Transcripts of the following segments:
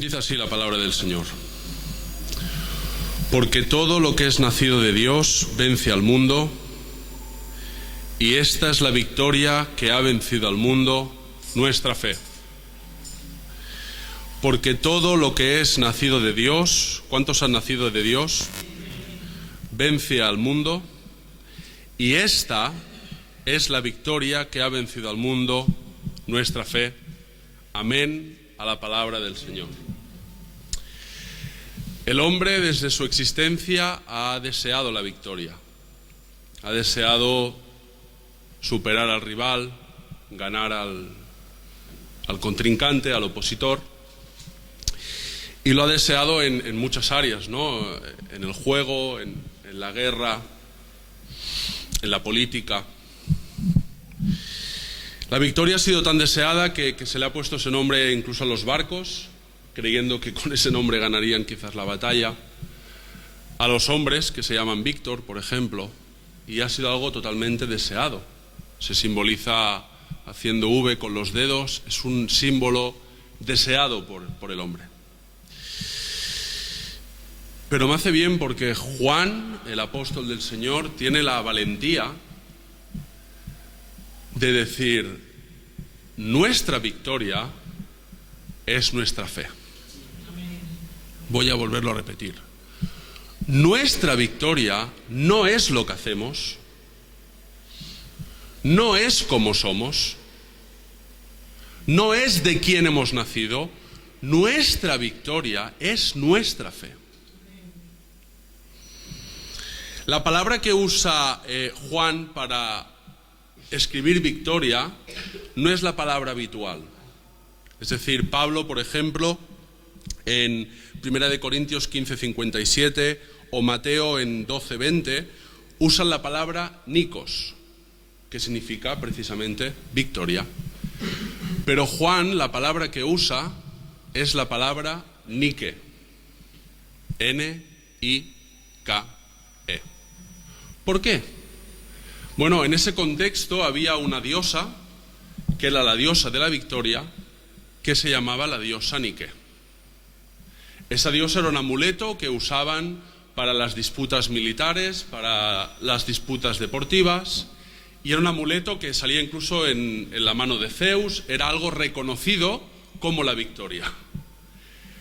Dice así la palabra del Señor. Porque todo lo que es nacido de Dios vence al mundo, y esta es la victoria que ha vencido al mundo, nuestra fe. Porque todo lo que es nacido de Dios, ¿cuántos han nacido de Dios? Vence al mundo, y esta es la victoria que ha vencido al mundo, nuestra fe. Amén a la palabra del Señor. El hombre desde su existencia ha deseado la victoria, ha deseado superar al rival, ganar al contrincante, al opositor, y lo ha deseado en muchas áreas, ¿no? En el juego, en la guerra, en la política. La victoria ha sido tan deseada que se le ha puesto ese nombre incluso a los barcos, creyendo que con ese nombre ganarían quizás la batalla, a los hombres que se llaman Víctor, por ejemplo, y ha sido algo totalmente deseado. Se simboliza haciendo V con los dedos, es un símbolo deseado por el hombre. Pero me hace bien porque Juan, el apóstol del Señor, tiene la valentía de decir: nuestra victoria es nuestra fe. Voy a volverlo a repetir. Nuestra victoria no es lo que hacemos, no es como somos, no es de quién hemos nacido. Nuestra victoria es nuestra fe. La palabra que usa Juan para escribir victoria no es la palabra habitual. Es decir, Pablo, por ejemplo, en 1 Corintios 15:57 o Mateo en 12:20, usan la palabra nikos, que significa precisamente victoria. Pero Juan, la palabra que usa es la palabra Nike, N-I-K-E. ¿Por qué? Bueno, en ese contexto había una diosa, que era la diosa de la victoria, que se llamaba la diosa Nike. Esa diosa era un amuleto que usaban para las disputas militares, para las disputas deportivas, y era un amuleto que salía incluso en la mano de Zeus, era algo reconocido como la victoria.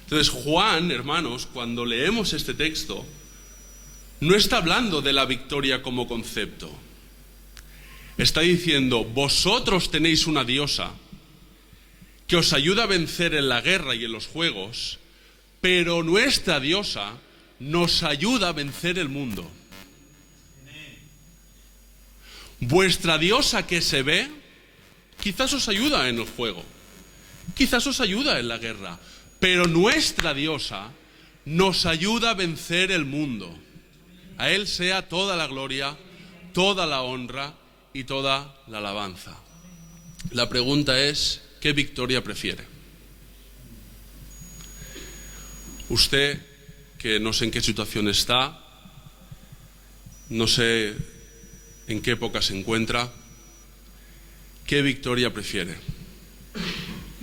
Entonces Juan, hermanos, cuando leemos este texto, no está hablando de la victoria como concepto. Está diciendo: vosotros tenéis una diosa que os ayuda a vencer en la guerra y en los juegos, pero nuestra diosa nos ayuda a vencer el mundo. Vuestra diosa que se ve, quizás os ayuda en el juego, quizás os ayuda en la guerra, pero nuestra diosa nos ayuda a vencer el mundo. A Él sea toda la gloria, toda la honra y toda la alabanza. La pregunta es: ¿qué victoria prefiere? Usted, que no sé en qué situación está, no sé en qué época se encuentra, ¿qué victoria prefiere?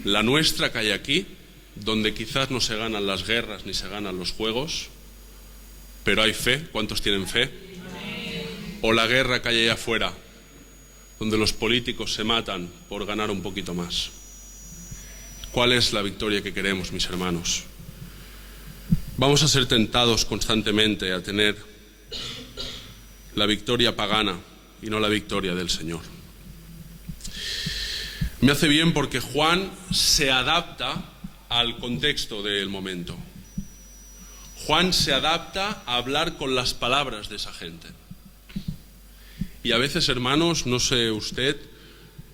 ¿La nuestra que hay aquí, donde quizás no se ganan las guerras ni se ganan los juegos, pero hay fe? ¿Cuántos tienen fe? ¿O la guerra que hay allá afuera, donde los políticos se matan por ganar un poquito más? ¿Cuál es la victoria que queremos, mis hermanos? Vamos a ser tentados constantemente a tener la victoria pagana y no la victoria del Señor. Me hace bien porque Juan se adapta al contexto del momento. Juan se adapta a hablar con las palabras de esa gente. Y a veces, hermanos, no sé usted,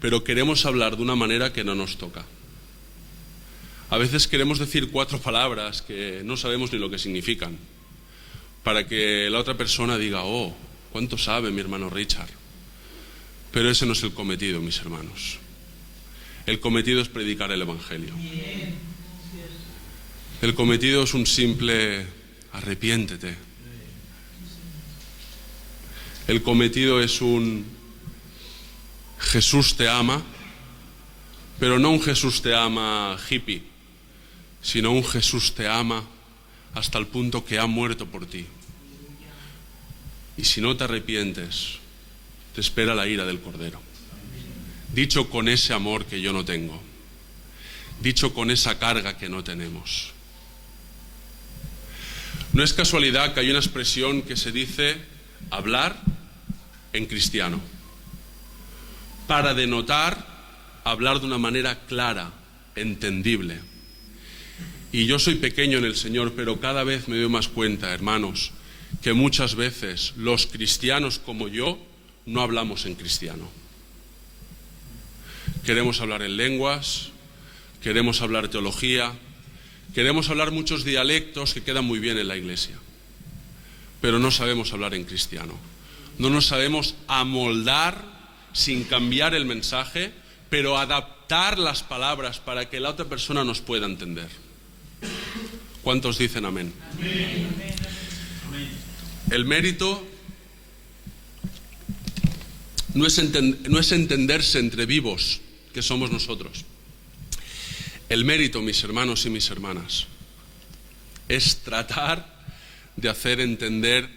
pero queremos hablar de una manera que no nos toca. A veces queremos decir 4 palabras que no sabemos ni lo que significan, para que la otra persona diga: oh, ¿cuánto sabe mi hermano Richard? Pero ese no es el cometido, mis hermanos. El cometido es predicar el Evangelio. El cometido es un simple arrepiéntete. El cometido es un Jesús te ama, pero no un Jesús te ama hippie, sino un Jesús te ama hasta el punto que ha muerto por ti. Y si no te arrepientes, te espera la ira del Cordero. Dicho con ese amor que yo no tengo, dicho con esa carga que no tenemos. No es casualidad que hay una expresión que se dice hablar en cristiano, para denotar hablar de una manera clara, entendible. Y yo soy pequeño en el Señor, pero cada vez me doy más cuenta, hermanos, que muchas veces los cristianos como yo no hablamos en cristiano. Queremos hablar en lenguas, queremos hablar teología, queremos hablar muchos dialectos que quedan muy bien en la iglesia, pero no sabemos hablar en cristiano. No nos sabemos amoldar sin cambiar el mensaje, pero adaptar las palabras para que la otra persona nos pueda entender. ¿Cuántos dicen amén? Amén. El mérito no es entenderse entre vivos, que somos nosotros. El mérito, mis hermanos y mis hermanas, es tratar de hacer entender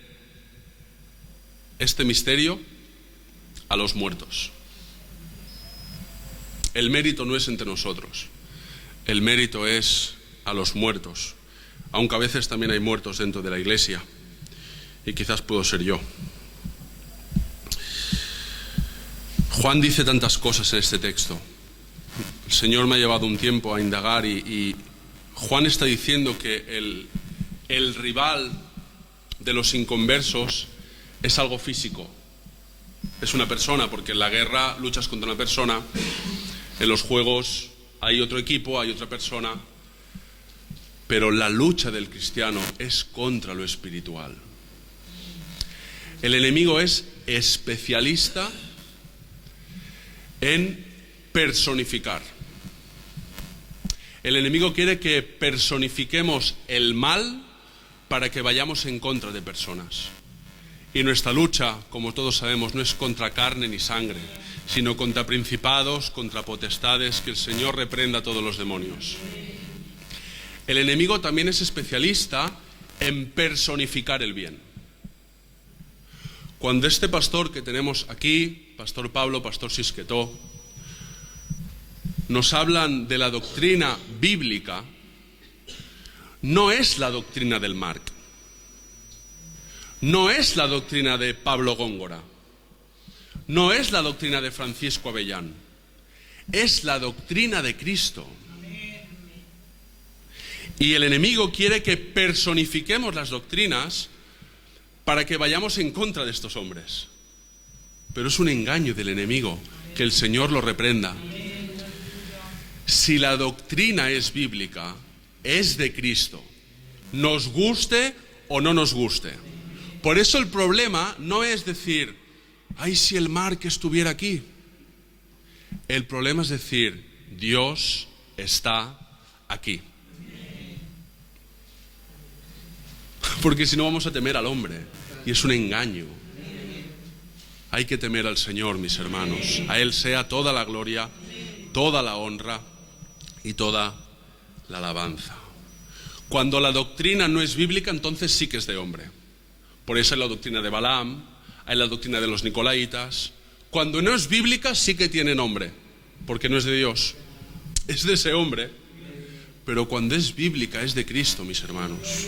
este misterio a los muertos. El mérito no es entre nosotros, el mérito es a los muertos, aunque a veces también hay muertos dentro de la iglesia, y quizás puedo ser yo. Juan dice tantas cosas en este texto. El Señor me ha llevado un tiempo a indagar y Juan está diciendo que el rival de los inconversos es algo físico, es una persona, porque en la guerra luchas contra una persona, en los juegos hay otro equipo, hay otra persona, pero la lucha del cristiano es contra lo espiritual. El enemigo es especialista en personificar. El enemigo quiere que personifiquemos el mal para que vayamos en contra de personas. Y nuestra lucha, como todos sabemos, no es contra carne ni sangre, sino contra principados, contra potestades, que el Señor reprenda a todos los demonios. El enemigo también es especialista en personificar el bien. Cuando este pastor que tenemos aquí, Pastor Pablo, Pastor Sisquetó, nos hablan de la doctrina bíblica, no es la doctrina del Marc, no es la doctrina de Pablo Góngora, no es la doctrina de Francisco Avellán, es la doctrina de Cristo. Y el enemigo quiere que personifiquemos las doctrinas para que vayamos en contra de estos hombres. Pero es un engaño del enemigo, que el Señor lo reprenda. Si la doctrina es bíblica, es de Cristo, nos guste o no nos guste. Por eso el problema no es decir, ay, si el Marc estuviera aquí. El problema es decir, Dios está aquí. Porque si no vamos a temer al hombre, y es un engaño. Hay que temer al Señor, mis hermanos. A Él sea toda la gloria, toda la honra y toda la alabanza. Cuando la doctrina no es bíblica, entonces sí que es de hombre. Por eso hay la doctrina de Balaam, hay la doctrina de los Nicolaitas. Cuando no es bíblica, sí que tiene nombre, porque no es de Dios, es de ese hombre. Pero cuando es bíblica, es de Cristo, mis hermanos.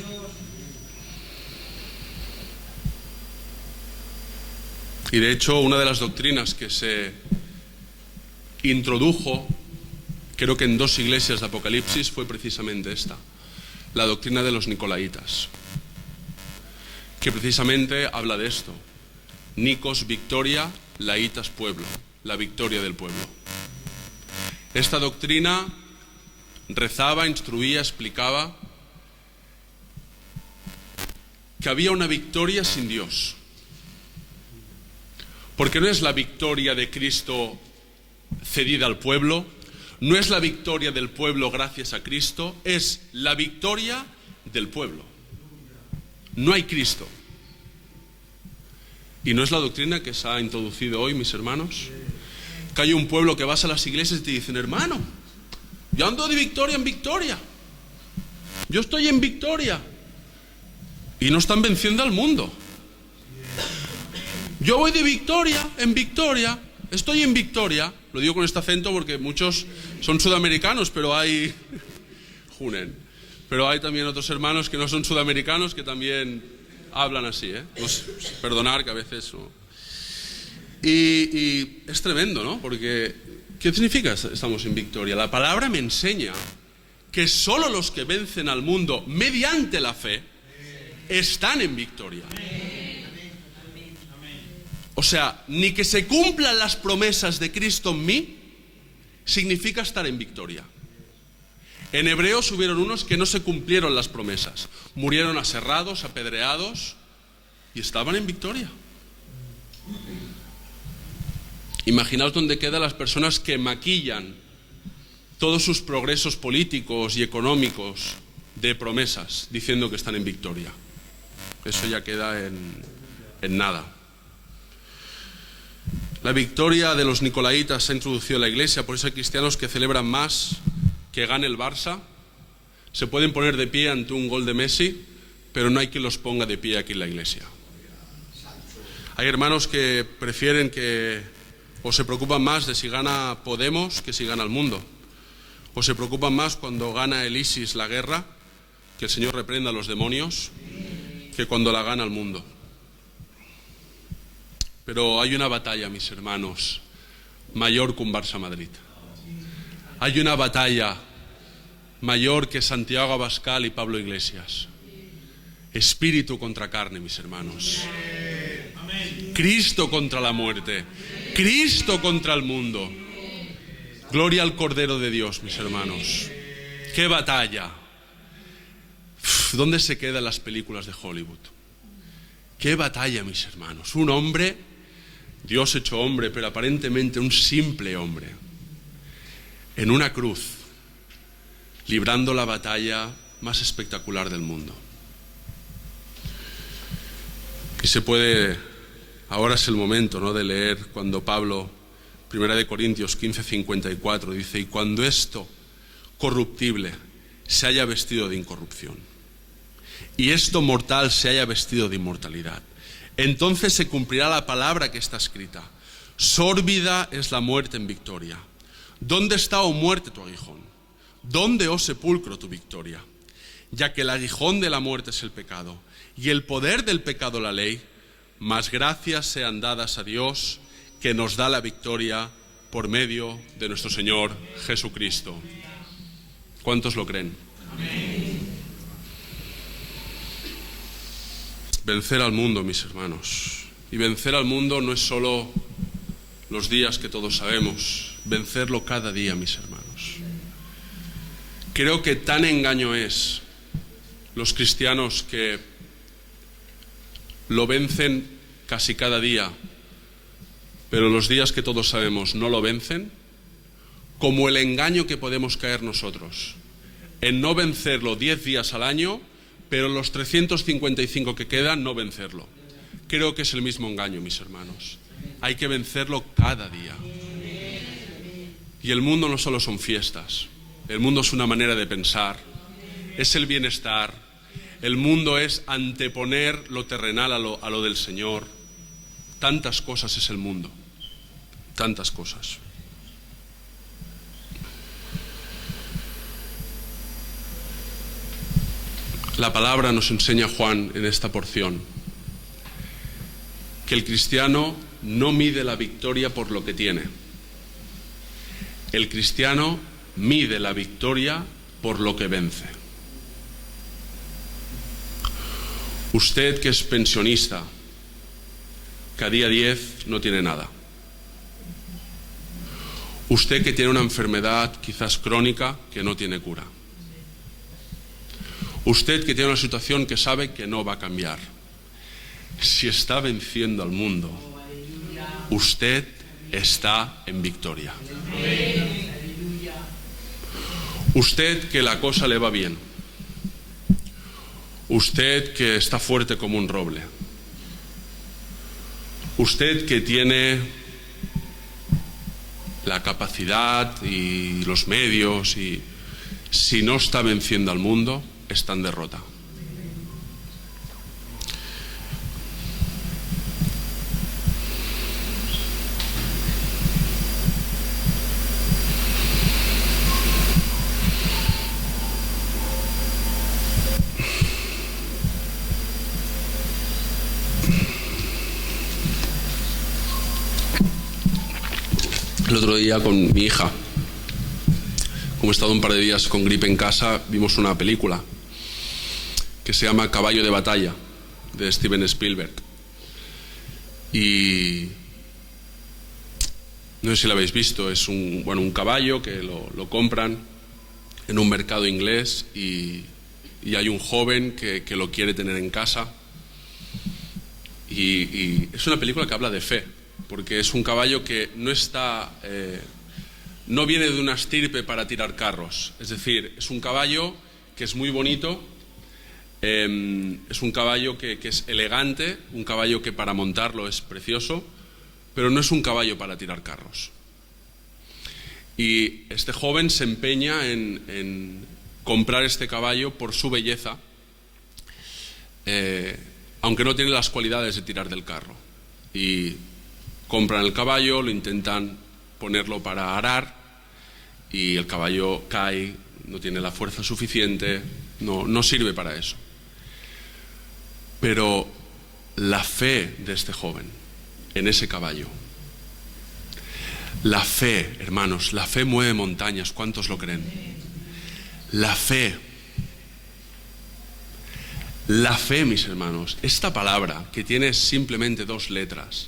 Y de hecho, una de las doctrinas que se introdujo, creo que en 2 iglesias de Apocalipsis, fue precisamente esta, la doctrina de los Nicolaitas, que precisamente habla de esto. Nikos, victoria, laitas, pueblo, la victoria del pueblo. Esta doctrina rezaba, instruía, explicaba que había una victoria sin Dios. Porque no es la victoria de Cristo cedida al pueblo, no es la victoria del pueblo gracias a Cristo, es la victoria del pueblo. No hay Cristo. Y no es la doctrina que se ha introducido hoy, mis hermanos. Que hay un pueblo que vas a las iglesias y te dicen, hermano, yo ando de victoria en victoria. Yo estoy en victoria. Y no están venciendo al mundo. Yo voy de victoria en victoria. Estoy en victoria. Lo digo con este acento porque muchos son sudamericanos, pero hay... Junen. Pero hay también otros hermanos que no son sudamericanos que también hablan así, ¿eh? Pues, perdonar que a veces... ¿no? Y es tremendo, ¿no? Porque, ¿qué significa estamos en victoria? La palabra me enseña que solo los que vencen al mundo mediante la fe están en victoria. O sea, ni que se cumplan las promesas de Cristo en mí significa estar en victoria. En Hebreos hubieron unos que no se cumplieron las promesas, murieron aserrados, apedreados y estaban en victoria. Imaginaos dónde quedan las personas que maquillan todos sus progresos políticos y económicos de promesas, diciendo que están en victoria. Eso ya queda en nada. La victoria de los nicolaitas se ha introducido en la iglesia, por eso hay cristianos que celebran más que gane el Barça. Se pueden poner de pie ante un gol de Messi, pero no hay quien los ponga de pie aquí en la iglesia. Hay hermanos que prefieren o se preocupan más de si gana Podemos que si gana el mundo. O se preocupan más cuando gana el ISIS la guerra, que el Señor reprenda a los demonios, que cuando la gana el mundo. Pero hay una batalla, mis hermanos, mayor que un Barça-Madrid. Hay una batalla mayor que Santiago Abascal y Pablo Iglesias. Espíritu contra carne, mis hermanos. Cristo contra la muerte. Cristo contra el mundo. Gloria al Cordero de Dios, mis hermanos. ¡Qué batalla! ¿Dónde se quedan las películas de Hollywood? ¡Qué batalla, mis hermanos! Un hombre, Dios hecho hombre, pero aparentemente un simple hombre, en una cruz, librando la batalla más espectacular del mundo. Y se puede, ahora es el momento, ¿no?, de leer cuando Pablo, 1 Corintios 15:54, dice: y cuando esto corruptible se haya vestido de incorrupción, y esto mortal se haya vestido de inmortalidad, entonces se cumplirá la palabra que está escrita: sórbida es la muerte en victoria. ¿Dónde está, oh muerte, tu aguijón? ¿Dónde, oh sepulcro, tu victoria? Ya que el aguijón de la muerte es el pecado, y el poder del pecado la ley, mas gracias sean dadas a Dios, que nos da la victoria por medio de nuestro Señor Jesucristo. ¿Cuántos lo creen? Amén. Vencer al mundo, mis hermanos. Y vencer al mundo no es solo los días que todos sabemos, vencerlo cada día, mis hermanos. Creo que tan engaño es los cristianos que lo vencen casi cada día, pero los días que todos sabemos no lo vencen, como el engaño que podemos caer nosotros en no vencerlo 10 días al año, pero los 355 que quedan no vencerlo. Creo que es el mismo engaño, mis hermanos. Hay que vencerlo cada día. Y el mundo no solo son fiestas, el mundo es una manera de pensar, es el bienestar, el mundo es anteponer lo terrenal a lo del Señor. Tantas cosas es el mundo, tantas cosas. La palabra nos enseña Juan en esta porción que el cristiano no mide la victoria por lo que tiene. El cristiano mide la victoria por lo que vence. Usted que es pensionista, que a día 10 no tiene nada. Usted que tiene una enfermedad quizás crónica que no tiene cura. Usted que tiene una situación que sabe que no va a cambiar. Si está venciendo al mundo, usted está en victoria. Usted que la cosa le va bien. Usted que está fuerte como un roble. Usted que tiene la capacidad y los medios, y si no está venciendo al mundo, está en derrota. El otro día con mi hija, como he estado un par de días con gripe en casa, vimos una película que se llama Caballo de batalla, de Steven Spielberg. Y no sé si lo habéis visto, es un caballo que lo compran en un mercado inglés y hay un joven que lo quiere tener en casa. Y es una película que habla de fe, porque es un caballo que no viene de una estirpe para tirar carros. Es decir, es un caballo que es muy bonito, es un caballo que es elegante, un caballo que para montarlo es precioso, pero no es un caballo para tirar carros. Y este joven se empeña en comprar este caballo por su belleza, aunque no tiene las cualidades de tirar del carro. Y compran el caballo, lo intentan ponerlo para arar y el caballo cae, no tiene la fuerza suficiente, no sirve para eso. Pero la fe de este joven en ese caballo, la fe, hermanos, la fe mueve montañas. ¿Cuántos lo creen? La fe, mis hermanos, esta palabra que tiene simplemente 2 letras,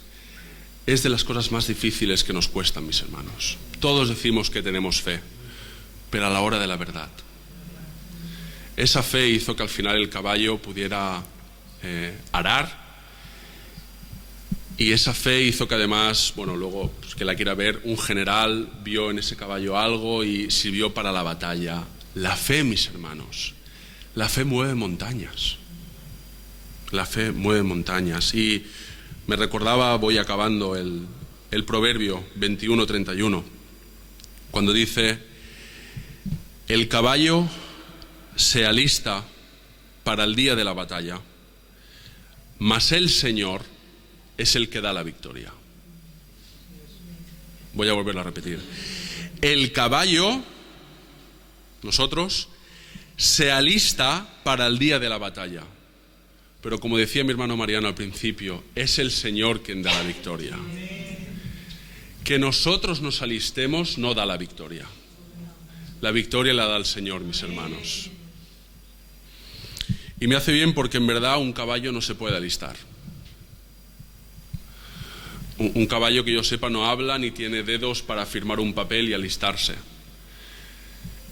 es de las cosas más difíciles que nos cuestan, mis hermanos. Todos decimos que tenemos fe, pero a la hora de la verdad, esa fe hizo que al final el caballo pudiera arar, y esa fe hizo que además, luego, pues, que la quiera ver, un general vio en ese caballo algo y sirvió para la batalla. La fe, mis hermanos, la fe mueve montañas. La fe mueve montañas. Y me recordaba, voy acabando, el Proverbio 21:31, cuando dice: el caballo se alista para el día de la batalla, mas el Señor es el que da la victoria. Voy a volverlo a repetir. El caballo, nosotros, se alista para el día de la batalla, pero como decía mi hermano Mariano al principio, es el Señor quien da la victoria. Que nosotros nos alistemos no da la victoria. La victoria la da el Señor, mis hermanos. Y me hace bien porque en verdad un caballo no se puede alistar. Un caballo, que yo sepa, no habla ni tiene dedos para firmar un papel y alistarse.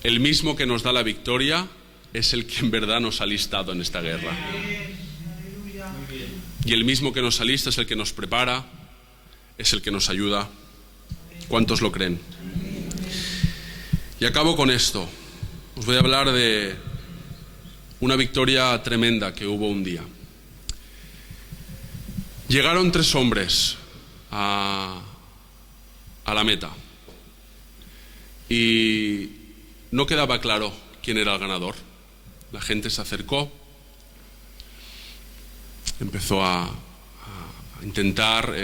El mismo que nos da la victoria es el que en verdad nos ha alistado en esta guerra. Y el mismo que nos alista es el que nos prepara, es el que nos ayuda. ¿Cuántos lo creen? Y acabo con esto. Os voy a hablar de una victoria tremenda que hubo un día. Llegaron 3 hombres a la meta y no quedaba claro quién era el ganador. La gente se acercó, empezó a intentar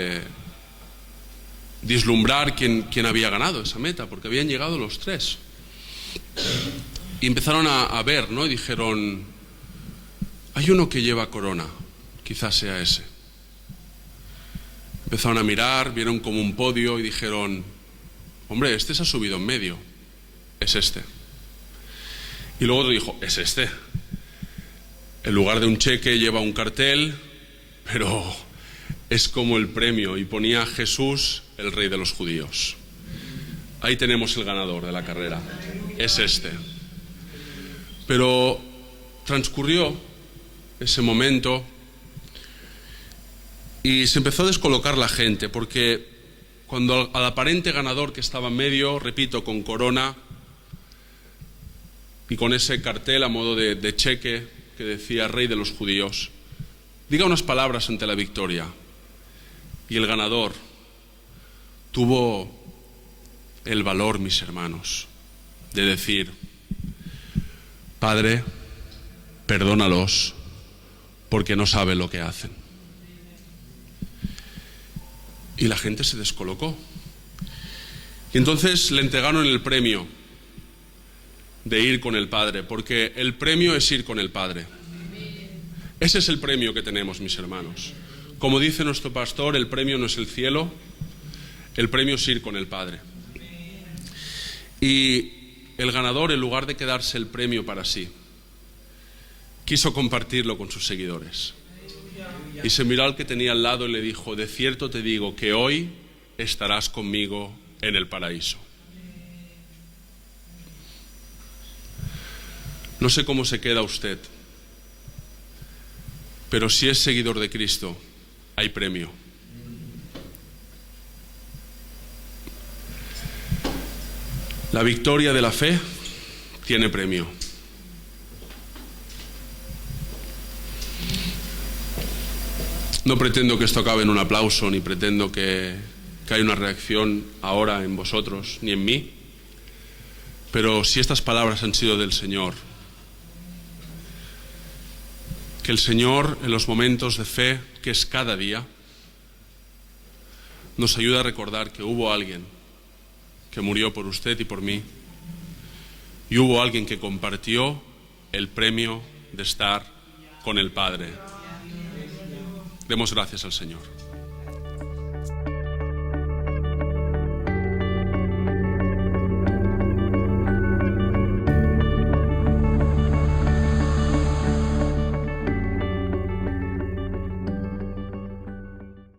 vislumbrar quién había ganado esa meta, porque habían llegado los 3. Y empezaron a ver, ¿no? Y dijeron: hay uno que lleva corona, quizás sea ese. Empezaron a mirar, vieron como un podio y dijeron: hombre, este se ha subido en medio, es este. Y luego otro dijo: es este. En lugar de un cheque lleva un cartel, pero es como el premio, y ponía: Jesús, el Rey de los Judíos. Ahí tenemos el ganador de la carrera, es este. Pero transcurrió ese momento y se empezó a descolocar la gente, porque cuando al aparente ganador, que estaba en medio, repito, con corona y con ese cartel a modo de cheque que decía Rey de los Judíos, diga unas palabras ante la victoria, y el ganador tuvo el valor, mis hermanos, de decir: Padre, perdónalos, porque no saben lo que hacen. Y la gente se descolocó. Y entonces le entregaron el premio de ir con el Padre, porque el premio es ir con el Padre. Ese es el premio que tenemos, mis hermanos. Como dice nuestro pastor, el premio no es el cielo, el premio es ir con el Padre. Y el ganador, en lugar de quedarse el premio para sí, quiso compartirlo con sus seguidores. Y se miró al que tenía al lado y le dijo: de cierto te digo que hoy estarás conmigo en el paraíso. No sé cómo se queda usted, pero si es seguidor de Cristo, hay premio. La victoria de la fe tiene premio. No pretendo que esto acabe en un aplauso, ni pretendo que haya una reacción ahora en vosotros, ni en mí. Pero si estas palabras han sido del Señor, que el Señor, en los momentos de fe, que es cada día, nos ayuda a recordar que hubo alguien que murió por usted y por mí, y hubo alguien que compartió el premio de estar con el Padre. Demos gracias al Señor.